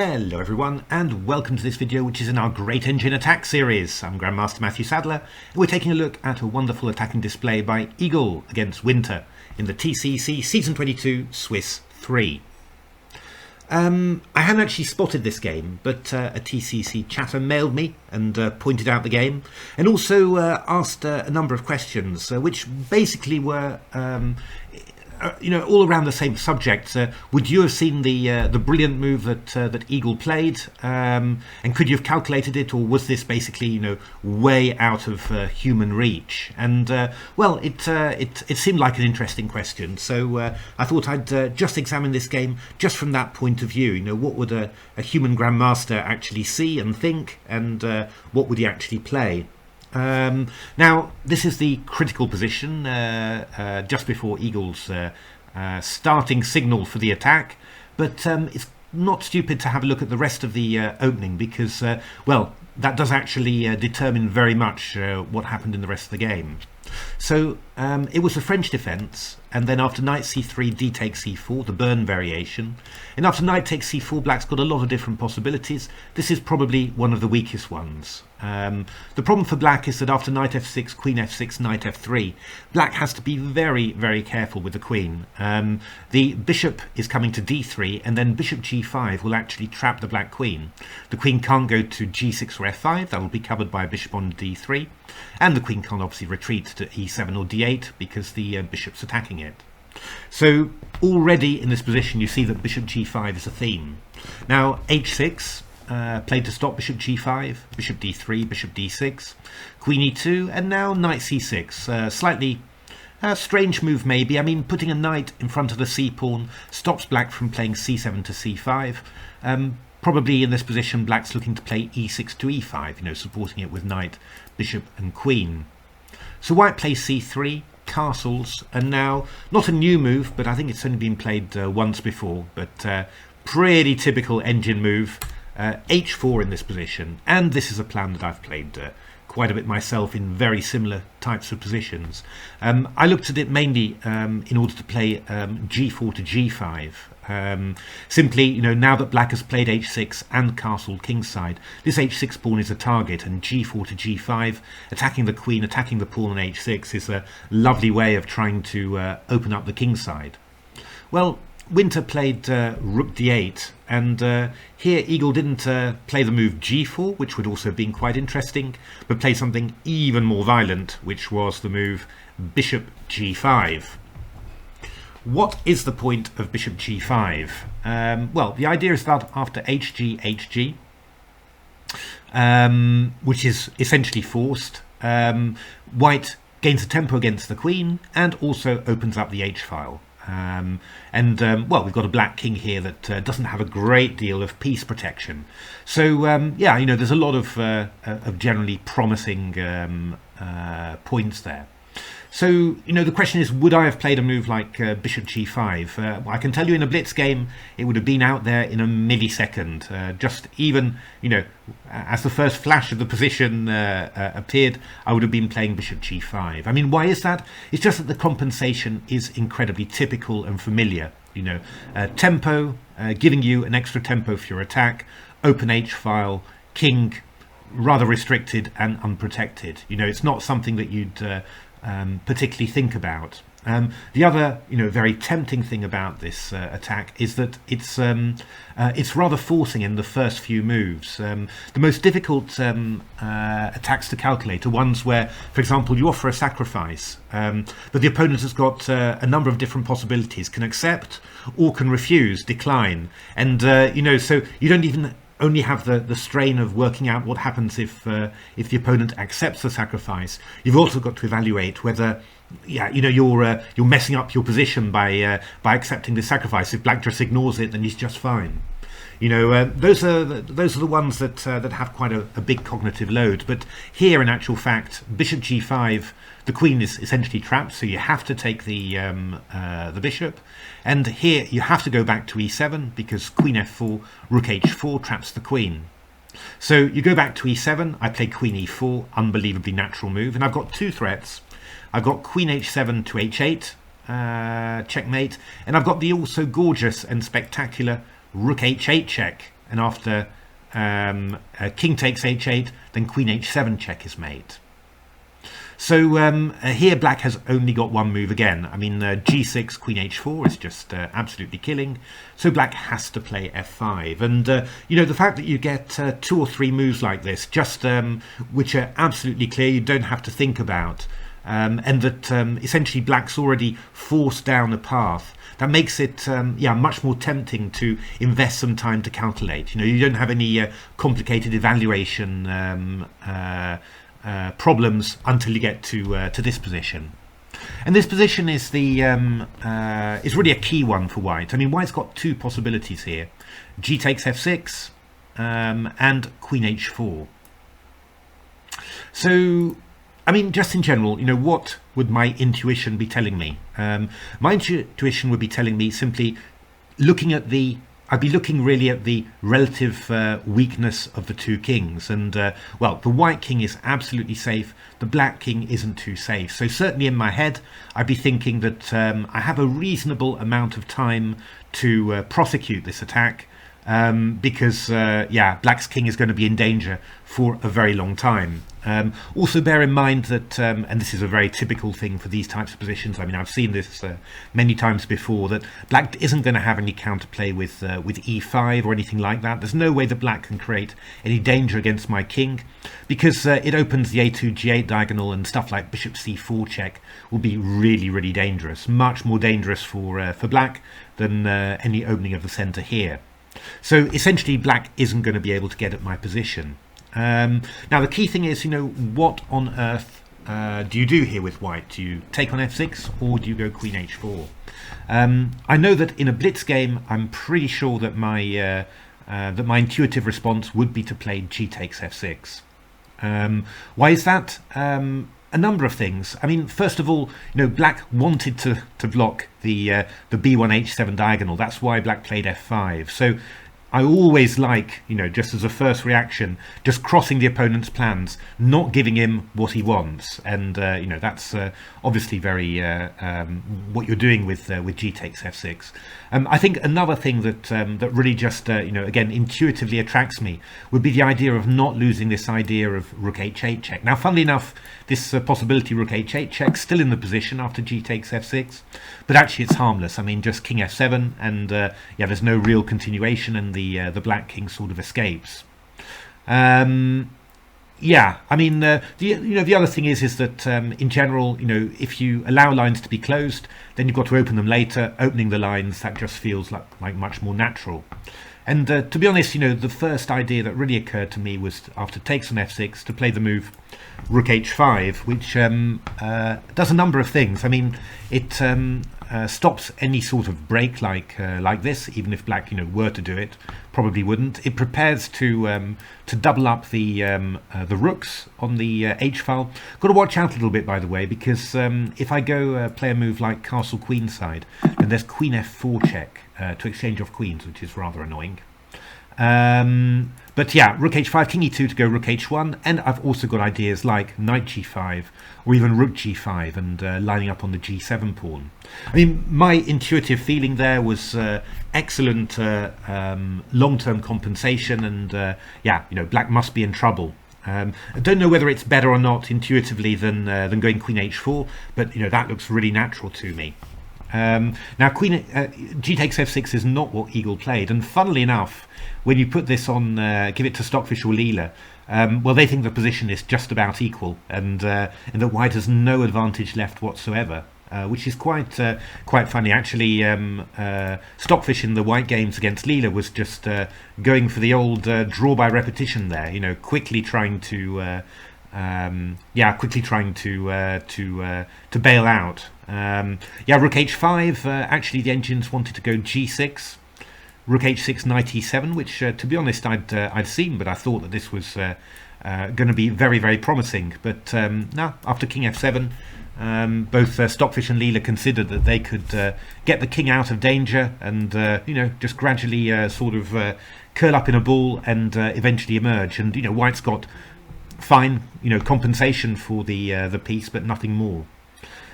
Hello everyone, and welcome to this video, which is in our Great Engine Attack series. I'm Grandmaster Matthew Sadler, and we're taking a look at a wonderful attacking display by Igel-Winter in the TCEC Season 22 Swiss 3. I hadn't actually spotted this game, but a TCEC chatter mailed me and pointed out the game, and also asked a number of questions, which basically were all around the same subject. Would you have seen the brilliant move that Igel played, and could you have calculated it, or was this basically way out of human reach? And well, it seemed like an interesting question, so I thought I'd just examine this game just from that point of view. What would a human grandmaster actually see and think, and what would he actually play? Now, this is the critical position just before Igel's starting signal for the attack, but it's not stupid to have a look at the rest of the opening, because, well, that does actually determine very much what happened in the rest of the game. So it was the French defence, and then after knight c3, d takes c4, the burn variation, and after knight takes c4, black's got a lot of different possibilities. This is probably one of the weakest ones. The problem for black is that after knight f6, queen f6, knight f3, black has to be very, very careful with the queen. The bishop is coming to d3, and then bishop g5 will actually trap the black queen. The queen can't go to g6 or f5, that will be covered by a bishop on d3, and the queen can't obviously retreat to e7 or d8 because the bishop's attacking it. So already in this position you see that bishop g5 is a theme. Now h6 played to stop bishop g5, bishop d3, bishop d6, queen e2, and now knight c6. Slightly strange move maybe. I mean, putting a knight in front of the c-pawn stops black from playing c7 to c5. Probably in this position black's looking to play e6 to e5, supporting it with knight, bishop and queen. So white plays c3, castles, and now, not a new move, but I think it's only been played once before, but pretty typical engine move. h4 in this position, and this is a plan that I've played quite a bit myself in very similar types of positions. I looked at it mainly in order to play g4 to g5. Simply, now that black has played h6 and castled kingside, this h6 pawn is a target, and g4 to g5, attacking the queen, attacking the pawn on h6, is a lovely way of trying to open up the kingside. Well, Winter played rook d8, and here Igel didn't play the move g4, which would also have been quite interesting, but played something even more violent, which was the move bishop g5. What is the point of bishop g5? Well, the idea is that after hg, which is essentially forced, white gains a tempo against the queen and also opens up the h-file. Well, we've got a black king here that doesn't have a great deal of piece protection. So yeah, there's a lot of generally promising points there. So the question is, would I have played a move like bishop g5? I can tell you in a blitz game it would have been out there in a millisecond. Just even as the first flash of the position appeared, I would have been playing bishop g5. I mean, why is that? It's just that the compensation is incredibly typical and familiar. Tempo, giving you an extra tempo for your attack, open h-file, king rather restricted and unprotected. It's not something that you'd particularly think about. The other, very tempting thing about this attack is that it's rather forcing in the first few moves. The most difficult attacks to calculate are ones where, for example, you offer a sacrifice, but the opponent has got a number of different possibilities, can accept or can refuse, decline, and so you don't even only have the strain of working out what happens if the opponent accepts the sacrifice. You've also got to evaluate whether, you're messing up your position by accepting the sacrifice. If black just ignores it, then he's just fine. Those are the ones that have quite a big cognitive load. But here, in actual fact, bishop g5, the queen is essentially trapped, so you have to take the bishop. And here you have to go back to e7 because queen f4, rook h4 traps the queen. So you go back to e7. I play queen e4, unbelievably natural move, and I've got two threats. I've got queen h7 to h8, checkmate, and I've got the also gorgeous and spectacular rook h8 check, and after king takes h8, then queen h7 check is made. So here black has only got one move again. I mean, g6, queen h4 is just absolutely killing. So black has to play f5. And, you know, the fact that you get 2 or 3 moves like this, just which are absolutely clear, you don't have to think about, and that essentially black's already forced down a path, that makes it yeah, much more tempting to invest some time to calculate. You know, you don't have any complicated evaluation problems until you get to this position. And this position is the is really a key one for white. I mean, white's got 2 possibilities here: g takes f6 and queen h4. So, I mean, just in general, you know, what would my intuition be telling me? My intuition would be telling me simply looking at the I'd be looking really at the relative weakness of the 2 kings, and well, the white king is absolutely safe, the black king isn't too safe. So certainly in my head I'd be thinking that I have a reasonable amount of time to prosecute this attack, because yeah, black's king is going to be in danger for a very long time. Also bear in mind that, and this is a very typical thing for these types of positions, I mean, I've seen this many times before, that black isn't going to have any counterplay with e5 or anything like that. There's no way that black can create any danger against my king, because it opens the a2 g8 diagonal, and stuff like bishop c4 check will be really, really dangerous, much more dangerous for black than any opening of the center here. So essentially black isn't going to be able to get at my position. Now the key thing is, you know, what on earth do you do here with white? Do you take on f6 or do you go queen h4? I know that in a blitz game I'm pretty sure that my intuitive response would be to play g takes f6. Why is that? A number of things. I mean, first of all, you know, black wanted to block the b1 h7 diagonal. That's why black played f5. So I always like, you know, just as a first reaction, just crossing the opponent's plans, not giving him what he wants, and you know, that's obviously very what you're doing with g takes f6. I think another thing that that really just you know, again, intuitively attracts me would be the idea of not losing this idea of rook h8 check. Now, funnily enough, this possibility rook h8 check still in the position after g takes f6, but actually it's harmless. I mean, just king f7, and yeah, there's no real continuation, and the black king sort of escapes. Yeah, I mean, the other thing is that in general, you know, if you allow lines to be closed, then you've got to open them later. Opening the lines, that just feels like much more natural. And to be honest, you know, the first idea that really occurred to me was after takes on f6 to play the move rook h5, which does a number of things. I mean, it stops any sort of break like this, even if black, you know, were to do it, probably wouldn't. It prepares to double up the rooks on the h file. Got to watch out a little bit, by the way, because if I go play a move like castle queenside, then there's queen f4 check to exchange off queens, which is rather annoying. But yeah, rook h5, king e2 to go rook h1, and I've also got ideas like knight g5 or even rook g5 and lining up on the g7 pawn. I mean, my intuitive feeling there was excellent long-term compensation, and yeah, you know, black must be in trouble. I don't know whether it's better or not intuitively than going queen h4, but you know, that looks really natural to me. Now g takes f6 is not what Igel played, and funnily enough, when you put this on, give it to Stockfish or Leela, well, they think the position is just about equal, and that white has no advantage left whatsoever, which is quite funny. Actually, Stockfish in the white games against Leela was just going for the old draw by repetition there, you know, quickly trying to bail out. Yeah, rook h5, actually the engines wanted to go g6, rook h6, knight e7, which to be honest I'd seen, but I thought that this was going to be very, very promising. But no, after king f7, both Stockfish and Leela considered that they could get the king out of danger and you know, just gradually sort of curl up in a ball and eventually emerge. And you know, white's got fine, you know, compensation for the piece, but nothing more.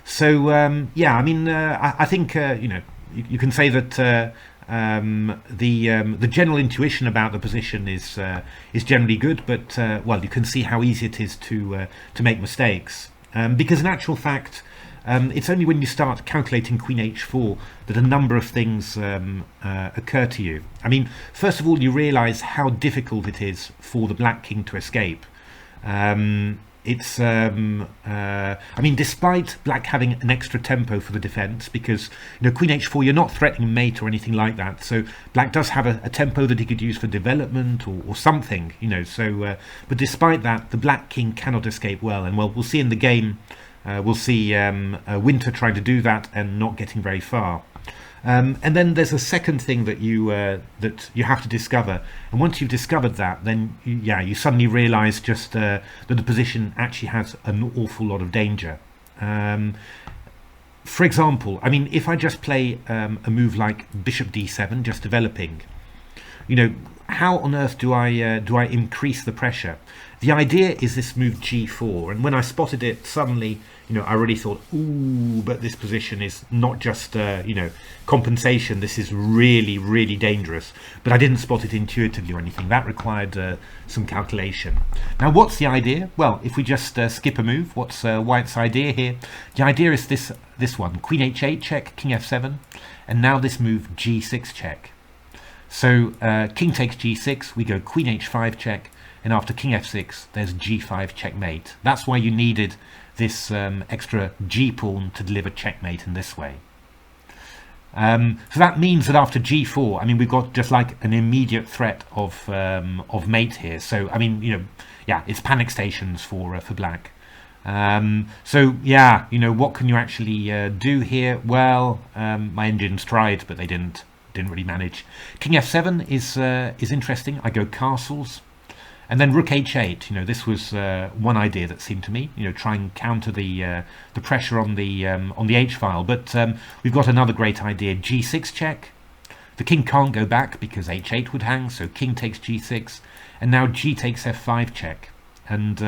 So yeah, I mean, I think you know, you can say that The general intuition about the position is generally good, but well, you can see how easy it is to make mistakes, because in actual fact, it's only when you start calculating Queen H4 that a number of things occur to you. I mean, first of all, you realise how difficult it is for the black king to escape. I mean, despite black having an extra tempo for the defense, because, you know, Queen H4, you're not threatening mate or anything like that, so black does have a tempo that he could use for development or something, you know, so but despite that, the black king cannot escape well, and well, we'll see in the game, we'll see Winter trying to do that and not getting very far. And then there's a second thing that you have to discover, and once you've discovered that, then you suddenly realise just that the position actually has an awful lot of danger. For example, I mean, if I just play a move like Bishop D7, just developing, you know, how on earth do I increase the pressure? The idea is this move G4, and when I spotted it, suddenly, you know, I really thought, ooh, but this position is not just, you know, compensation. This is really, really dangerous. But I didn't spot it intuitively or anything. That required some calculation. Now, what's the idea? Well, if we just skip a move, what's White's idea here? The idea is this one: Queen H8 check, King F7, and now this move G6 check. So King takes G6, we go Queen H5 check, and after King F6, there's G5 checkmate. That's why you needed this extra G pawn to deliver checkmate in this way. So that means that after G4, I mean, we've got just like an immediate threat of mate here. So I mean, you know, yeah, it's panic stations for black. So yeah, you know, what can you actually do here? Well, my engines tried, but they didn't really manage. King F7 is interesting. I go castles. And then Rook H8, you know, this was one idea that seemed to me, you know, try and counter the pressure on the H file. But we've got another great idea: G6 check. The king can't go back because H8 would hang, so king takes G6, and now G takes F5 check. And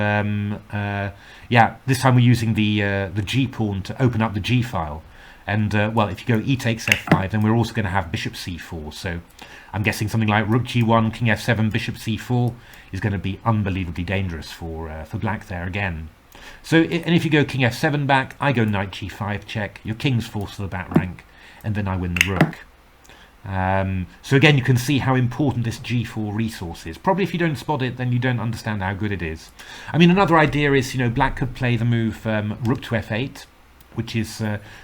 yeah, this time we're using the G pawn to open up the G file. And well, if you go E takes F5, then we're also going to have Bishop C4. So I'm guessing something like Rook G1, King F7, Bishop C4 is going to be unbelievably dangerous for black there again. So, and if you go King F7 back, I go Knight G5 check. Your king's forced to the back rank, and then I win the rook. So again, you can see how important this G4 resource is. Probably if you don't spot it, then you don't understand how good it is. I mean, another idea is, you know, black could play the move Rook to F8, which is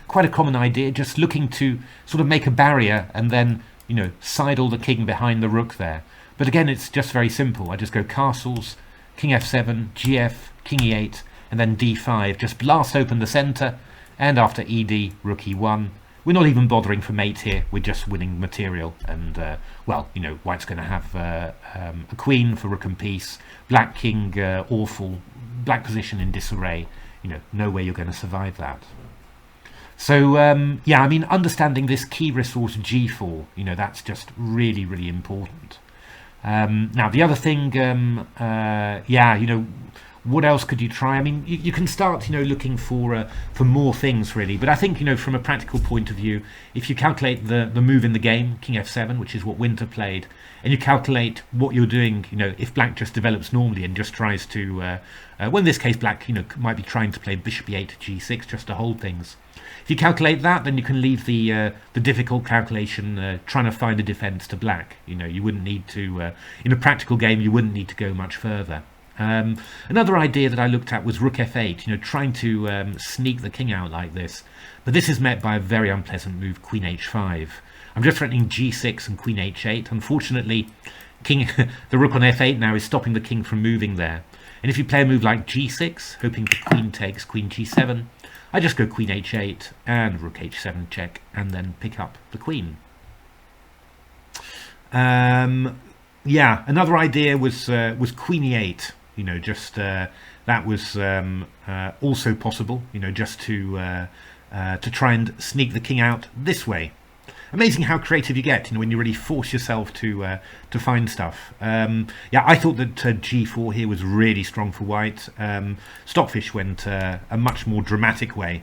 quite a common idea, just looking to sort of make a barrier and then, you know, sidle the king behind the rook there. But again, it's just very simple. I just go castles, King F7, GF, King E8, and then D5. Just blast open the center, and after ED, Rook E1. We're not even bothering for mate here. We're just winning material. And, well, you know, White's going to have a queen for rook and piece. Black king, awful. Black position in disarray. You know, no way you're going to survive that. So, yeah, I mean, understanding this key resource G4, you know, that's just really, really important. Now, the other thing, yeah, you know, what else could you try? I mean, you can start, you know, looking for more things, really. But I think, you know, from a practical point of view, if you calculate the move in the game, King F7, which is what Winter played, and you calculate what you're doing, you know, if black just develops normally and just tries to, well, in this case, black, you know, might be trying to play Bishop E8 G6 just to hold things. If you calculate that, then you can leave the difficult calculation trying to find a defense to black. You know, you wouldn't need to, in a practical game, you wouldn't need to go much further. Another idea that I looked at was Rook F8, you know, trying to sneak the king out like this. But this is met by a very unpleasant move, Queen H5. I'm just threatening G6 and Queen H8. Unfortunately, the rook on F8 now is stopping the king from moving there. And if you play a move like G6, hoping for Queen takes Queen G7, I just go Queen H8 and Rook H7 check, and then pick up the Queen. Yeah, another idea was Queen E8. You know, just that was also possible. You know, just to try and sneak the king out this way. Amazing how creative you get, you know, when you really force yourself to find stuff. Yeah, I thought that G4 here was really strong for White. Stockfish went a much more dramatic way.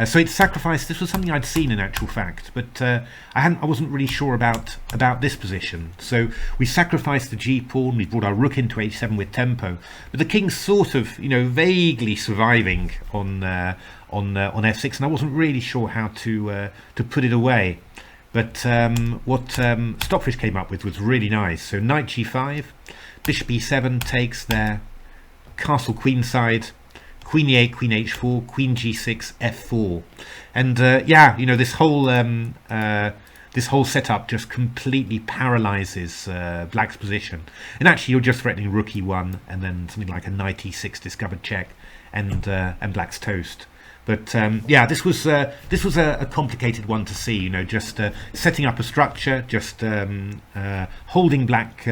So it sacrificed. This was something I'd seen in actual fact, but I wasn't really sure about this position. So we sacrificed the G pawn. We brought our rook into h7 with tempo, but the king's sort of, vaguely surviving on f6, and I wasn't really sure how to put it away. But what Stockfish came up with was really nice. So knight g5, bishop e7 takes there, castle queenside, queen e8, queen h4, queen g6, f4, and this whole setup just completely paralyzes black's position. And actually, you're just threatening rook e1, and then something like a knight e6 discovered check, and black's toast. But this was a complicated one to see. Just setting up a structure, just holding black,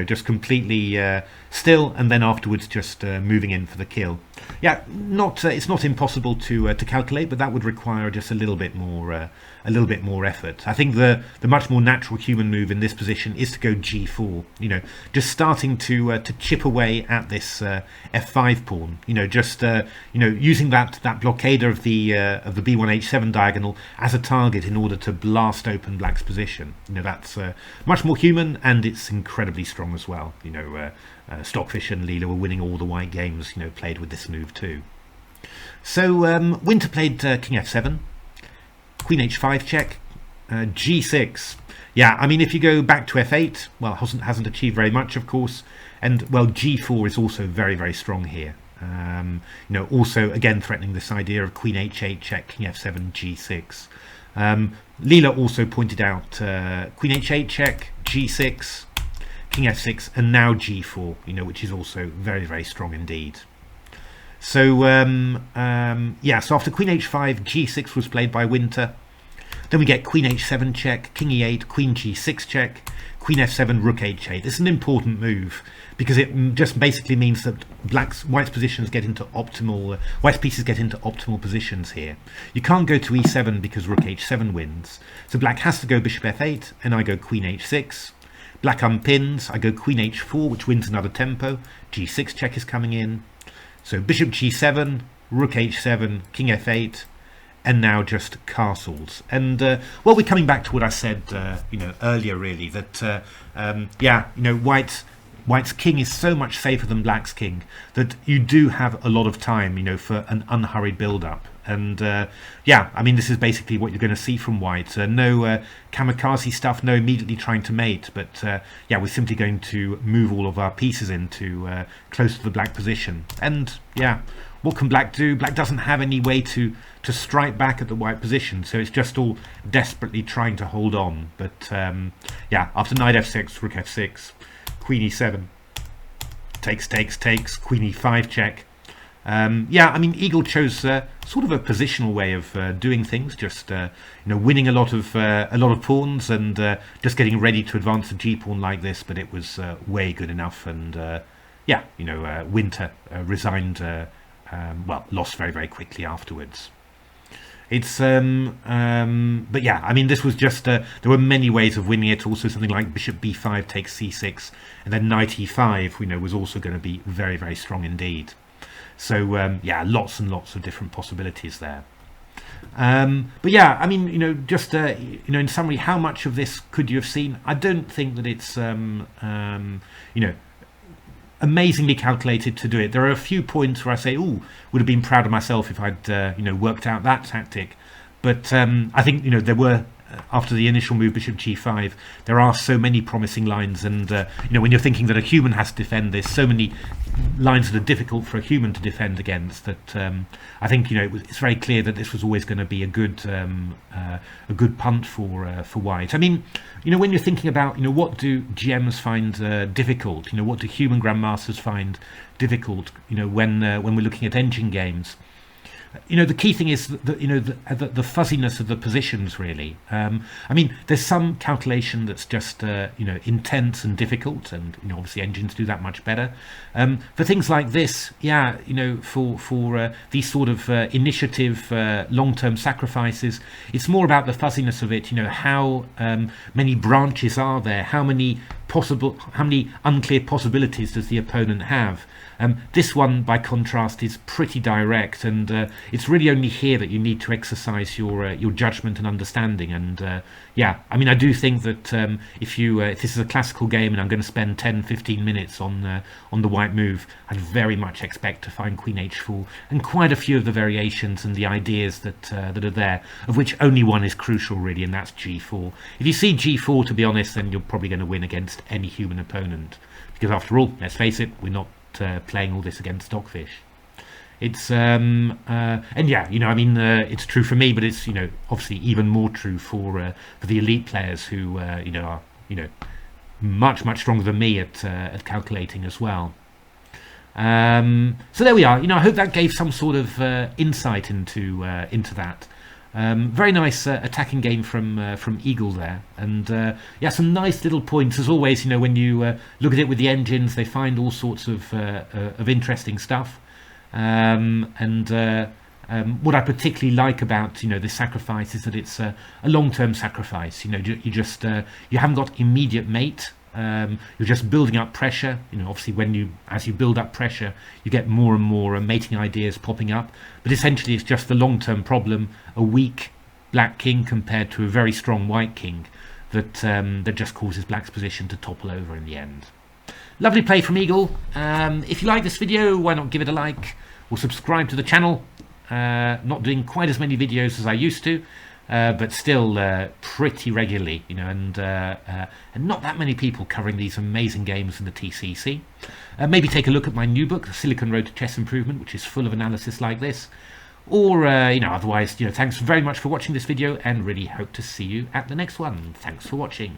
just completely still, and then afterwards just moving in for the kill. Yeah, it's not impossible to calculate, but that would require just a little bit more effort. I think the much more natural human move in this position is to go g4. Just starting to chip away at this f5 pawn. Using that blockader of the b1 h7 diagonal as a target in order to blast open black's position. That's much more human, and it's incredibly strong as well. Stockfish and Leela were winning all the white games, played with this move too. So Winter played king f7, queen h5 check, g6. Yeah, I mean, if you go back to f8, well, hasn't achieved very much, of course, and well, g4 is also very, very strong here. Also again threatening this idea of queen h8 check, king f7, g6. Leela also pointed out queen h8 check, g6, king f6, and now g4, which is also very, very strong indeed. So so after queen h5, g6 was played by Winter. Then we get queen h7 check, king e8, queen g6 check, queen f7, rook h8. This is an important move because it just basically means that white's positions get into optimal, white's pieces get into optimal positions here. You can't go to e7 because rook h7 wins. So black has to go bishop f8, and I go queen h6. Black unpins, I go queen h4, which wins another tempo. g6 check is coming in. So bishop g7, rook h7, king f8, and now just castles. And we're coming back to what I said earlier, really, that white's king is so much safer than black's king that you do have a lot of time for an unhurried build-up. And I mean, this is basically what you're going to see from white. No kamikaze stuff, no immediately trying to mate, but we're simply going to move all of our pieces into close to the black position. And what can black do? Black doesn't have any way to strike back at the white position, so it's just all desperately trying to hold on. But after knight f6, rook f6, queen e7, takes, queen e5 check. I mean, Eagle chose sort of a positional way of doing things, just winning a lot of pawns and just getting ready to advance a g pawn like this. But it was way good enough, and Winter resigned. Lost very, very quickly afterwards. It's but I mean, this was just there were many ways of winning it. Also, something like bishop b5 takes c6, and then knight e5 was also going to be very, very strong indeed. So lots and lots of different possibilities there. I mean, just in summary, how much of this could you have seen? I don't think that it's amazingly calculated to do it. There are a few points where I say, "Ooh, would have been proud of myself if I'd worked out that tactic." But I think there were after the initial move bishop g5, there are so many promising lines, and when you're thinking that a human has to defend this, so many lines that are difficult for a human to defend against, that I think it's very clear that this was always going to be a good punt for white. I mean, when you're thinking about what do GMs find difficult, what do human grandmasters find difficult, when we're looking at engine games. The key thing is the fuzziness of the positions, really. I mean, there's some calculation that's just intense and difficult, and obviously engines do that much better. For things like this, for these sort of initiative, long-term sacrifices, it's more about the fuzziness of it. How many branches are there? How many unclear possibilities does the opponent have? This one, by contrast, is pretty direct, and it's really only here that you need to exercise your judgment and understanding. And yeah, I mean, I do think that if this is a classical game and I'm going to spend 10-15 minutes on the white move, I'd very much expect to find Queen H4 and quite a few of the variations and the ideas that are there, of which only one is crucial really, and that's G4. If you see G4, to be honest, then you're probably going to win against any human opponent, because after all, let's face it, we're not playing all this against Stockfish. It's and yeah, you know, I mean, it's true for me, but it's, you know, obviously even more true for the elite players who you know, are, you know, much stronger than me at calculating as well. So there we are. You know, I hope that gave some sort of insight into that. Very nice attacking game from Eagle there, and yeah, some nice little points as always. You know, when you look at it with the engines, they find all sorts of interesting stuff. And what I particularly like about, you know, this sacrifice is that it's a long-term sacrifice. You know, you just you haven't got immediate mate. You're just building up pressure. You know, obviously as you build up pressure, you get more and more mating ideas popping up, but essentially it's just the long-term problem, a weak black king compared to a very strong white king, that just causes black's position to topple over in the end. Lovely play from Eagle. If you like this video, why not give it a like or subscribe to the channel. Not doing quite as many videos as I used to, but still pretty regularly, you know, and not that many people covering these amazing games in the TCEC. Maybe take a look at my new book, The Silicon Road to Chess Improvement, which is full of analysis like this. Or, you know, otherwise, you know, thanks very much for watching this video, and really hope to see you at the next one. Thanks for watching.